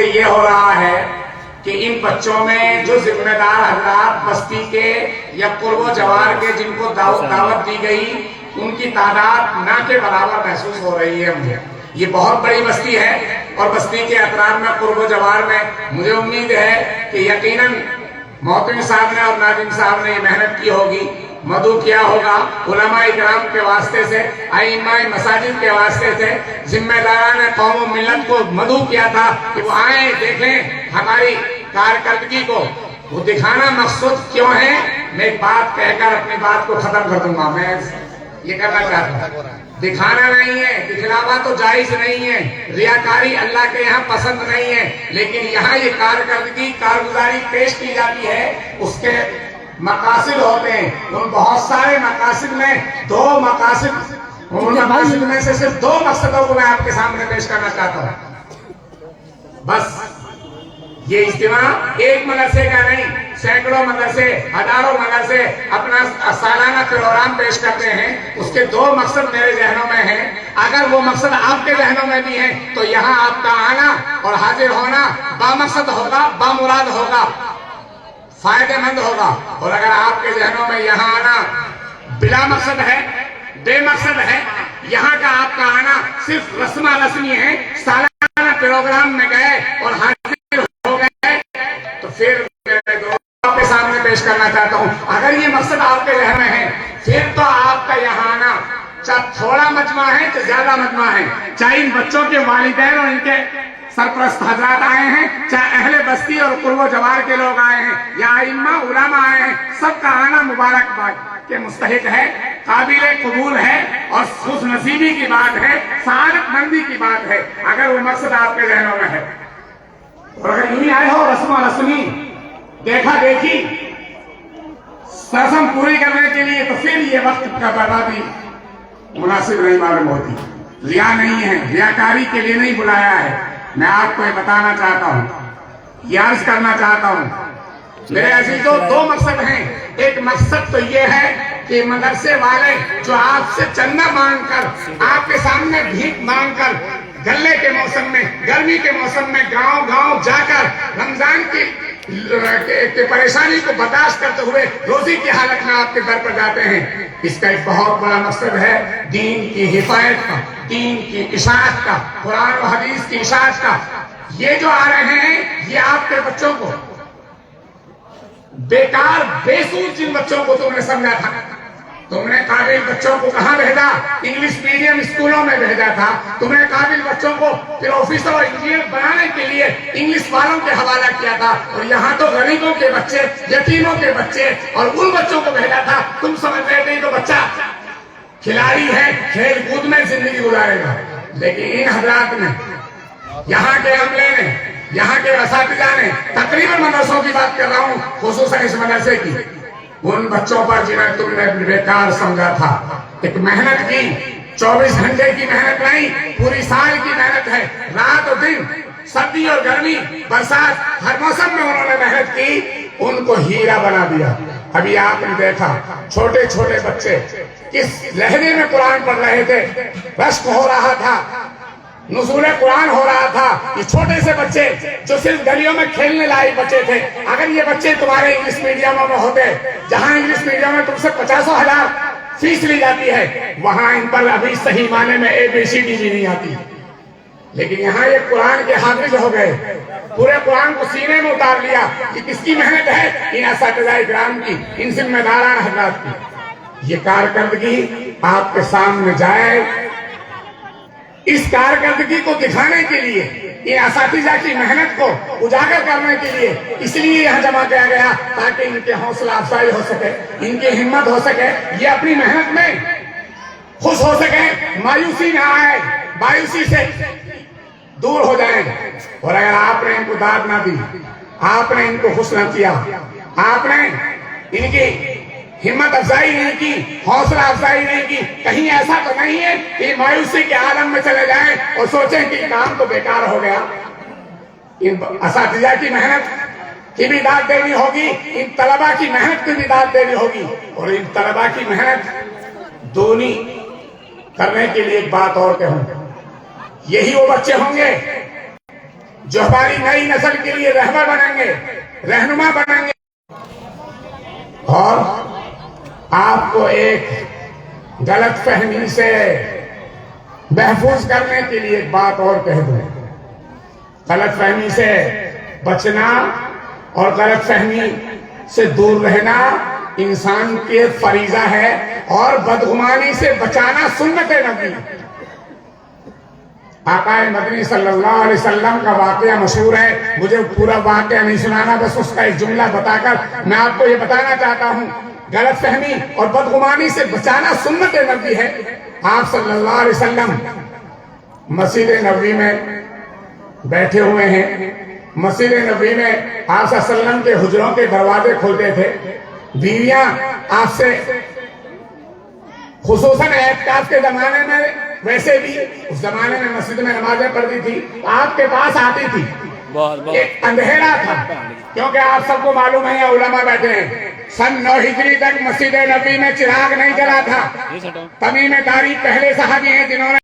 سے یہ ہو رہا ہے کہ ان بچوں میں جو ذمہ دار حضرات بستی کے یا قرب و جوار کے جن کو دعوت دی گئی ان کی تعداد نہ کے برابر محسوس ہو رہی ہے مجھے. یہ بہت بڑی بستی ہے اور بستی کے اطراف میں قرب و جوار میں مجھے امید ہے کہ یقیناً محتمم صاحب نے اور ناظم صاحب نے یہ محنت کی ہوگی, مدعو کیا ہوگا علماء اکرام کے واسطے سے, ائمہ مساجد کے واسطے سے, ذمہ داران قوم و ملت کو مدعو کیا تھا کہ وہ آئیں دیکھیں ہماری کارکردگی کو. وہ دکھانا مقصود کیوں ہے؟ میں ایک بات کہہ کر اپنی بات کو ختم کر دوں گا. میں یہ کرنا چاہتا ہوں, دکھانا نہیں ہے, دکھلاوا تو جائز نہیں ہے, ریاکاری اللہ کے یہاں پسند نہیں ہے, لیکن یہاں یہ کارکردگی کارگزاری پیش کی جاتی ہے, اس کے مقاصد ہوتے ہیں. ان بہت سارے مقاصد میں دو مقاصد, ان مقاصد میں سے صرف دو مقصدوں کو میں آپ کے سامنے پیش کرنا چاہتا ہوں. بس یہ اجتماع ایک مدرسے کا نہیں, سینکڑوں مدرسے, ہزاروں مدرسے اپنا سالانہ پروگرام پیش کرتے ہیں. اس کے دو مقصد میرے ذہنوں میں ہیں. اگر وہ مقصد آپ کے ذہنوں میں بھی ہیں تو یہاں آپ کا آنا اور حاضر ہونا بامقصد ہوگا, بامراد ہوگا, فائدہ مند ہوگا. اور اگر آپ کے ذہنوں میں یہاں آنا بلا مقصد ہے, بے مقصد ہے, یہاں کا آپ کا آنا صرف رسمہ رسمی ہے, سالانہ پروگرام میں گئے اور حاضر ہو گئے, تو پھر آپ کے سامنے پیش کرنا چاہتا ہوں اگر یہ مقصد آپ کے ذہن میں ہے پھر تو آپ کا یہاں آنا چاہے تھوڑا مجمع ہے چاہے زیادہ مجمع ہے, چاہے ان بچوں کے والدین اور ان کے سرپرست حضرات آئے ہیں, چاہے اہل بستی اور قرب و جوار کے لوگ آئے ہیں, یا ائمہ علماء آئے ہیں, سب کا آنا مبارکباد کے مستحق ہے, قابل قبول ہے اور خوش نصیبی کی بات ہے, سعادت مندی کی بات ہے اگر وہ مقصد آپ کے ذہنوں میں ہے. اور اگر یوں آئے ہو رسم و رسمی, دیکھا دیکھی, رسم پوری کرنے کے لیے, تو پھر یہ وقت کا بربادی مناسب نہیں معلوم ہوتی. ریا نہیں ہے, ریاکاری کے لیے نہیں بلایا ہے. میں آپ کو یہ بتانا چاہتا ہوں, یہ عرض کرنا چاہتا ہوں میرے عزیزوں, دو مقصد ہیں. ایک مقصد تو یہ ہے کہ مدرسے والے جو آپ سے چندہ مانگ کر, آپ کے سامنے بھیک مانگ کر, گلے کے موسم میں, گرمی کے موسم میں گاؤں گاؤں جا کر رمضان کی پریشانی کو برداشت کرتے ہوئے روزی کی حالت میں آپ کے در پر جاتے ہیں, اس کا ایک بہت بڑا مقصد ہے دین کی حفاظت کا, دین کی اشاعت کا, قرآن و حدیث کی اشاعت کا. یہ جو آ رہے ہیں یہ آپ کے بچوں کو, بیکار بے سود جن بچوں کو تم نے سمجھا تھا, تم نے قابل بچوں کو کہاں بھیجا؟ انگلش میڈیم اسکولوں میں بھیجا تھا. تم نے قابل بچوں کو پروفیسر اور انجینئر بنانے کے لیے انگلش والوں کے حوالہ کیا تھا, اور یہاں تو غریبوں کے بچے, یتیموں کے بچے اور ان بچوں کو بھیجا تھا. تم سمجھ رہے تھے تو بچہ کھلاڑی ہے, کھیل کود میں زندگی گزارے گا, لیکن ان حضرات نے, یہاں کے عملے نے, یہاں کے اساتذہ نے, تقریباً مدرسوں کی بات کر رہا ہوں, خصوصاً اس مدرسے کی, ان بچوں پر جنہیں تم نے بیکار سمجھا تھا, ایک محنت کی, 24 گھنٹے کی محنت نہیں, پوری سال کی محنت ہے, رات اور دن, سردی اور گرمی, برسات, ہر موسم میں انہوں نے محنت کی, ان کو ہیرا بنا دیا. ابھی آپ نے دیکھا چھوٹے چھوٹے بچے کس لہجے میں قرآن پڑھ رہے تھے, رشک ہو رہا تھا, نزول قرآن ہو رہا تھا. یہ چھوٹے سے بچے جو صرف گلیوں میں کھیلنے لائق بچے تھے, اگر یہ بچے تمہارے انگلش میڈیموں میں ہوتے, جہاں انگلش میڈیم میں تم سے 50,000 فیس لی جاتی ہے, وہاں ان پر ابھی صحیح معنی میں ABCD بھی نہیں آتی, لیکن یہاں یہ قرآن کے حافظ ہو گئے, پورے قرآن کو سینے میں اتار لیا. یہ کس کی محنت ہے؟ ان اساتذہ کرام کی, ان ذمہ داران حضرات کی. یہ کارکردگی آپ کے سامنے جائے, اس کارکردگی کو دکھانے کے لیے, ان اساتذہ کی محنت کو اجاگر کرنے کے لیے, اس لیے یہاں جمع کیا گیا تاکہ ان کے حوصلہ افزائی ہو سکے, ان کی ہمت ہو سکے, یہ اپنی محنت میں خوش ہو سکے, مایوسی نہ آئے, مایوسی سے دور ہو جائیں. اور اگر آپ نے ان کو داد نہ دی, آپ نے ان کو خوش نہ کیا, آپ نے ان کی ہمت افزائی نہیں کی, حوصلہ افزائی نہیں کی, کہیں ایسا تو نہیں ہے کہ مایوسی کے عالم میں چلے جائیں اور سوچیں کہ کام تو بیکار ہو گیا. ان اساتذہ کی محنت کی بھی داد دینی ہوگی, ان طلباء کی محنت کی بھی داد دینی ہوگی, اور ان طلباء کی محنت دونی کرنے کے لیے ایک بات اور کہوں, یہی وہ بچے ہوں گے جو ہماری نئی نسل کے لیے رہبر بنیں گے، رہنما بنیں گے. اور آپ کو ایک غلط فہمی سے محفوظ کرنے کے لیے ایک بات اور کہہ دوں. غلط فہمی سے بچنا اور غلط فہمی سے دور رہنا انسان کے فریضہ ہے، اور بدگمانی سے بچانا سنت نبی. آقا مدنی صلی اللہ علیہ وسلم کا واقعہ مشہور ہے، مجھے پورا واقعہ نہیں سنانا، بس اس کا ایک جملہ بتا کر میں آپ کو یہ بتانا چاہتا ہوں. غلط فہمی اور بدگمانی سے بچانا سنت نبی ہے. آپ صلی اللہ علیہ وسلم مسجد نبوی میں بیٹھے ہوئے ہیں. مسجد نبوی میں آپ صلی اللہ علیہ وسلم کے حجروں کے دروازے کھلتے تھے. بیویاں آپ سے خصوصاً اعتکاف کے زمانے میں، ویسے بھی اس زمانے میں مسجد میں نمازیں پڑھتی تھی، آپ کے پاس آتی تھی. ایک اندھیرا تھا، کیونکہ آپ سب کو معلوم ہے علماء بیٹھے ہیں، سن 9 ہجری تک مسجد نبوی میں چراغ نہیں جلا تھا. تمیم داری پہلے صحابی ہیں جنہوں نے